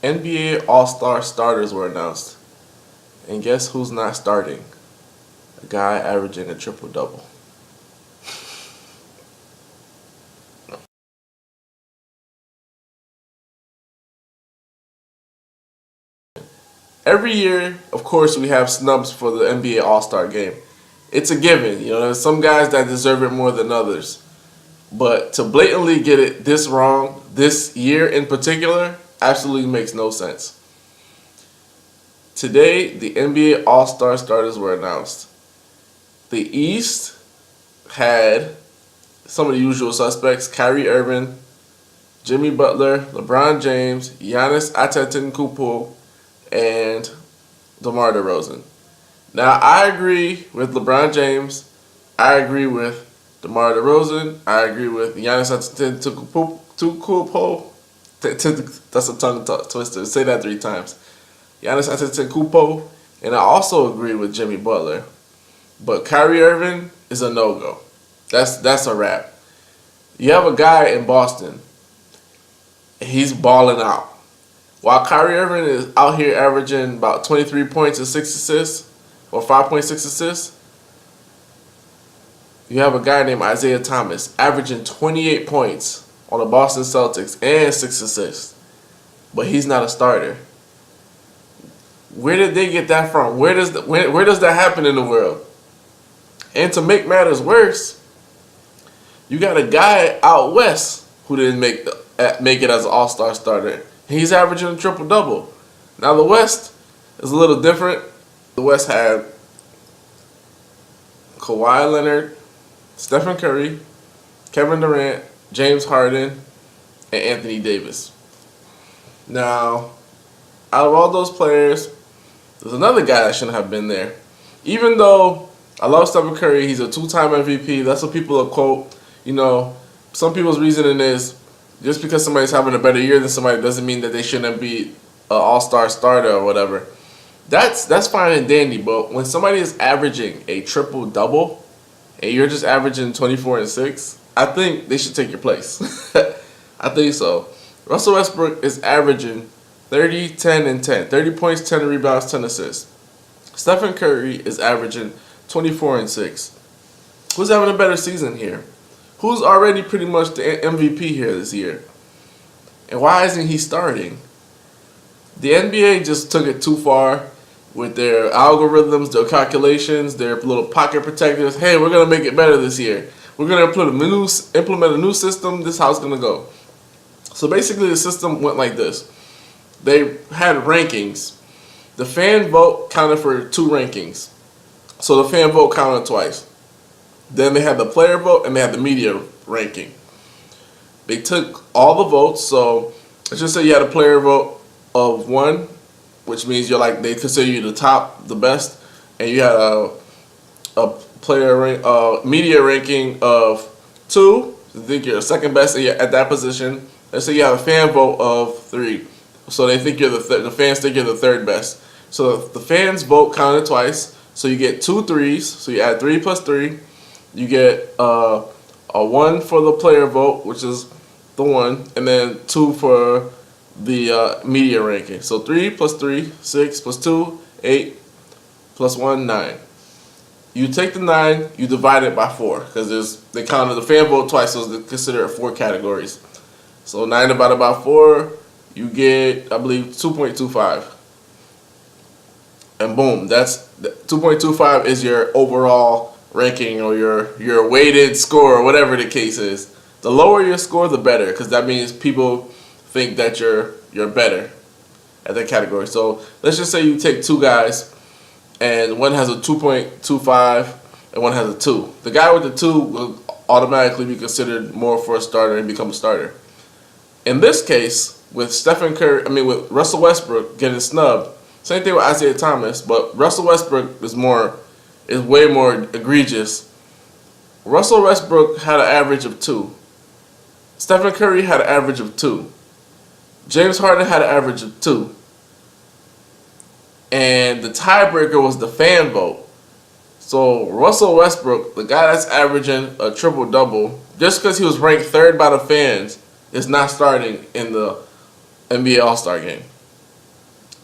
NBA All-Star starters were announced. And guess who's not starting? A guy averaging a triple-double. Every year, of course, we have snubs for the NBA All-Star game. It's a given. You know, there's some guys that deserve it more than others. But to blatantly get it this wrong, this year in particular, absolutely makes no sense. Today, the NBA All-Star starters were announced. The East had some of the usual suspects: Kyrie Irving, Jimmy Butler, LeBron James, Giannis Antetokounmpo, and DeMar DeRozan. Now, I agree with LeBron James. I agree with DeMar DeRozan. I agree with Giannis Antetokounmpo. That's a tongue twister. Say that 3 times. Giannis Antetokounmpo. And I also agree with Jimmy Butler. But Kyrie Irving is a no-go. That's a wrap. You have a guy in Boston. He's balling out. While Kyrie Irving is out here averaging about 23 points and 6 assists, or 5.6 assists, you have a guy named Isaiah Thomas averaging 28 points on the Boston Celtics and 6 assists. But he's not a starter. Where did they get that from? Where does that happen in the world? And to make matters worse, you got a guy out west who didn't make it as an all-star starter. He's averaging a triple-double. Now the West is a little different. The West had Kawhi Leonard, Stephen Curry, Kevin Durant, James Harden, and Anthony Davis. Now, out of all those players, there's another guy that shouldn't have been there. Even though I love Stephen Curry, he's a 2-time MVP. That's what people will quote. You know, some people's reasoning is just because somebody's having a better year than somebody doesn't mean that they shouldn't be an all-star starter or whatever. That's fine and dandy, but when somebody is averaging a triple-double and you're just averaging 24 and 6, I think they should take your place. I think so. Russell Westbrook is averaging 30, 10, and 10. 30 points, 10 rebounds, 10 assists. Stephen Curry is averaging 24 and 6. Who's having a better season here? Who's already pretty much the MVP here this year? And why isn't he starting? The NBA just took it too far with their algorithms, their calculations, their little pocket protectors. Hey, we're going to make it better this year. We're going to implement a new system. This is how it's going to go. So basically the system went like this. They had rankings. The fan vote counted for 2 rankings. So the fan vote counted twice. Then they had the player vote and they had the media ranking. They took all the votes. So let's just say you had a player vote of 1, which means you're like, they consider you the top, the best, and you had a media ranking of 2. I think you're the second best at that position. Let's say you have a fan vote of 3. So they think you're the fans think you're the 3rd best. So the fans vote counted twice. So you get 2 threes. So you add 3 plus 3. You get a 1 for the player vote, which is the 1, and then 2 for the media ranking. So 3 plus 3, 6 plus 2, 8 plus 1, 9. You take the 9, you divide it by 4 because they counted the fan vote twice, so they consider it 4 categories. So 9 divided by 4, you get, I believe, 2.25. And boom, that's 2.25 is your overall ranking or your weighted score or whatever the case is. The lower your score, the better, because that means people think that you're better at that category. So let's just say you take 2 guys and one has a 2.25 and one has a 2. The guy with the 2 will automatically be considered more for a starter and become a starter. In this case, with with Russell Westbrook getting snubbed, same thing with Isaiah Thomas, but Russell Westbrook is way more egregious. Russell Westbrook had an average of 2. Stephen Curry had an average of 2. James Harden had an average of 2. And the tiebreaker was the fan vote. So Russell Westbrook, the guy that's averaging a triple-double, just because he was ranked 3rd by the fans, is not starting in the NBA All-Star game.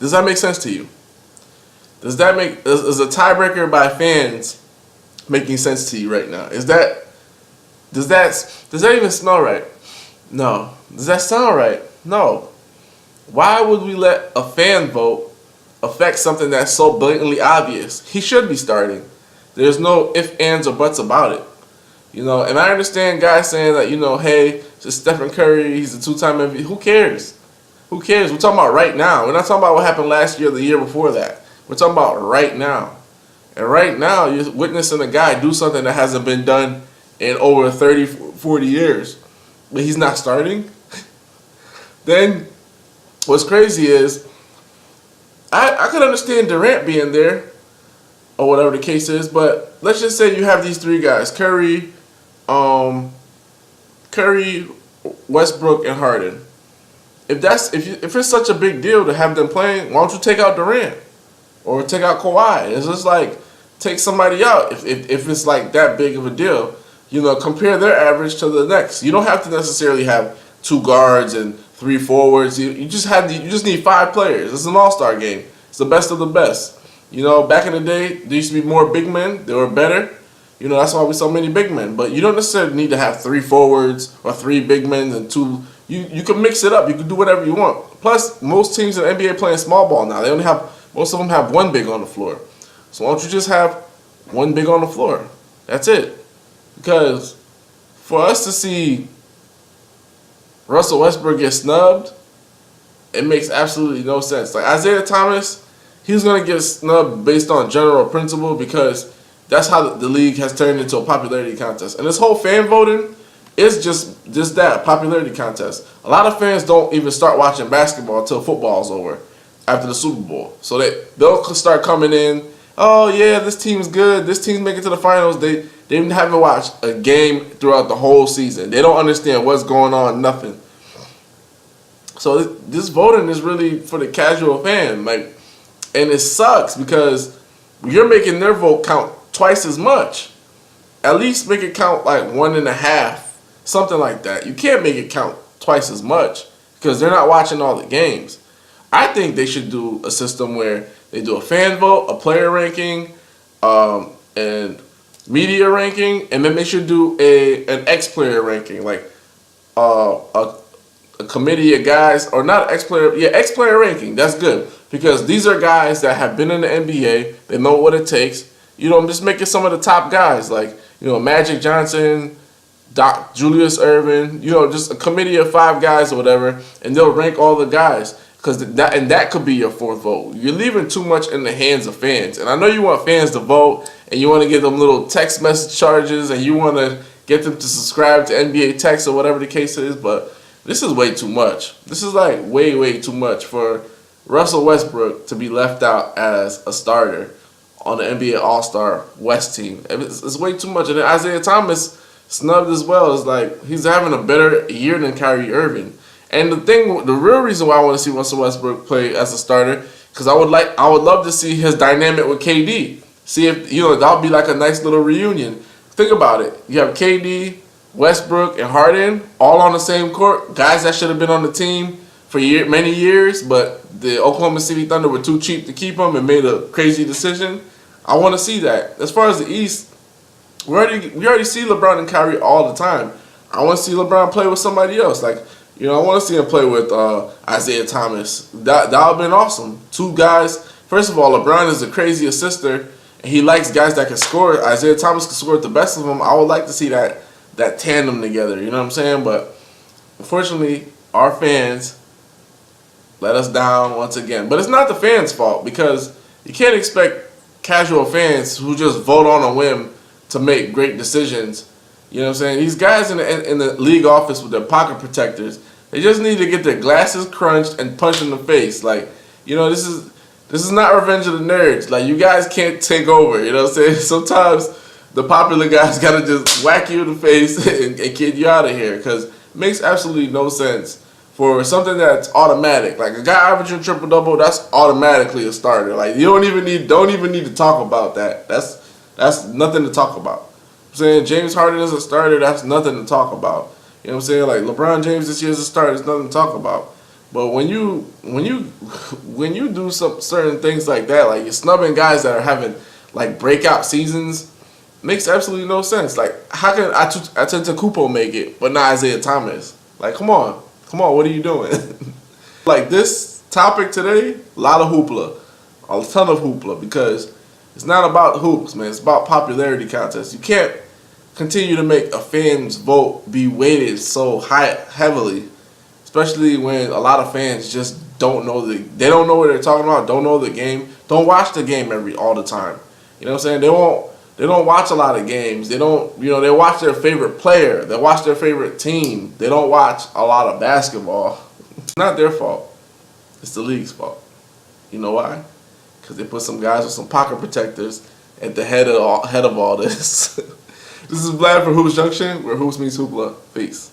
Does that make sense to you? Is a tiebreaker by fans making sense to you right now? Does that even smell right? No. Does that sound right? No. Why would we let a fan vote affect something that's so blatantly obvious? He should be starting. There's no ifs, ands, or buts about it. And I understand guys saying that, hey, it's just Stephen Curry, he's a 2-time MVP. Who cares? Who cares? We're talking about right now. We're not talking about what happened last year or the year before that. We're talking about right now. And right now, you're witnessing a guy do something that hasn't been done in over 30, 40 years. But he's not starting. Then what's crazy is I could understand Durant being there or whatever the case is, but let's just say you have these 3 guys, Curry, Westbrook, and Harden. If it's such a big deal to have them playing, why don't you take out Durant or take out Kawhi? It's just like take somebody out if it's like that big of a deal. Compare their average to the next. You don't have to necessarily have 2 guards and 3 forwards. You just need 5 players. It's an all-star game. It's the best of the best. Back in the day, there used to be more big men. They were better. That's why we so many big men. But you don't necessarily need to have 3 forwards or 3 big men and 2. You can mix it up. You can do whatever you want. Plus, most teams in the NBA playing small ball now. Most of them have 1 big on the floor. So why don't you just have 1 big on the floor? That's it. Because for us to see Russell Westbrook get snubbed, it makes absolutely no sense. Like Isaiah Thomas, he's going to get snubbed based on general principle because that's how the league has turned into a popularity contest. And this whole fan voting is just that, popularity contest. A lot of fans don't even start watching basketball until football's over, after the Super Bowl. So they'll start coming in, oh yeah, this team's good, this team's making it to the finals. They haven't watched a game throughout the whole season. They don't understand what's going on, nothing. So this voting is really for the casual fan. And it sucks because you're making their vote count twice as much. At least make it count like 1.5, something like that. You can't make it count twice as much because they're not watching all the games. I think they should do a system where they do a fan vote, a player ranking, and media ranking, and then they should do an ex-player ranking, like a committee of guys, or not ex-player ranking. That's good because these are guys that have been in the NBA. They know what it takes. Just making some of the top guys like Magic Johnson, Julius Erving. Just a committee of 5 guys or whatever, and they'll rank all the guys. Because that could be your 4th vote. You're leaving too much in the hands of fans. And I know you want fans to vote, and you want to give them little text message charges, and you want to get them to subscribe to NBA text or whatever the case is, but this is way too much. This is like way, way too much for Russell Westbrook to be left out as a starter on the NBA All-Star West team. It's way too much. And then Isaiah Thomas snubbed as well. It's like he's having a better year than Kyrie Irving. And the real reason why I want to see Russell Westbrook play as a starter, because I would love to see his dynamic with KD. See if that'll be like a nice little reunion. Think about it. You have KD, Westbrook, and Harden all on the same court. Guys that should have been on the team for many years, but the Oklahoma City Thunder were too cheap to keep them and made a crazy decision. I want to see that. As far as the East, we already see LeBron and Kyrie all the time. I want to see LeBron play with somebody else. I want to see him play with Isaiah Thomas. That would have been awesome. 2 guys. First of all, LeBron is a crazy assister, and he likes guys that can score. Isaiah Thomas can score with the best of them. I would like to see that tandem together. You know what I'm saying? But unfortunately, our fans let us down once again. But it's not the fans' fault because you can't expect casual fans who just vote on a whim to make great decisions. You know what I'm saying? These guys in the league office with their pocket protectors, they just need to get their glasses crunched and punched in the face. This is not Revenge of the Nerds. You guys can't take over. You know what I'm saying? Sometimes the popular guys got to just whack you in the face and get you out of here because it makes absolutely no sense for something that's automatic. Like a guy averaging triple-double, that's automatically a starter. You don't even need to talk about that. That's nothing to talk about. I'm saying James Harden is a starter, that's nothing to talk about. You know what I'm saying? LeBron James this year is a starter, there's nothing to talk about. But when you do some certain things like that, like you're snubbing guys that are having like breakout seasons, makes absolutely no sense. Like, how can Antetokounmpo make it, but not Isaiah Thomas? Like, come on, what are you doing? Like this topic today, a lot of hoopla, a ton of hoopla, because it's not about hoops, man. It's about popularity contests. You can't continue to make a fan's vote be weighted so heavily, especially when a lot of fans just don't know they don't know what they're talking about, don't know the game, don't watch the game all the time. You know what I'm saying? They don't watch a lot of games. They don't, they watch their favorite player. They watch their favorite team. They don't watch a lot of basketball. It's not their fault. It's the league's fault. You know why? Because they put some guys with some pocket protectors at the head of all this. This is Vlad for Hoops Junction, where hoops meets hoopla. Peace.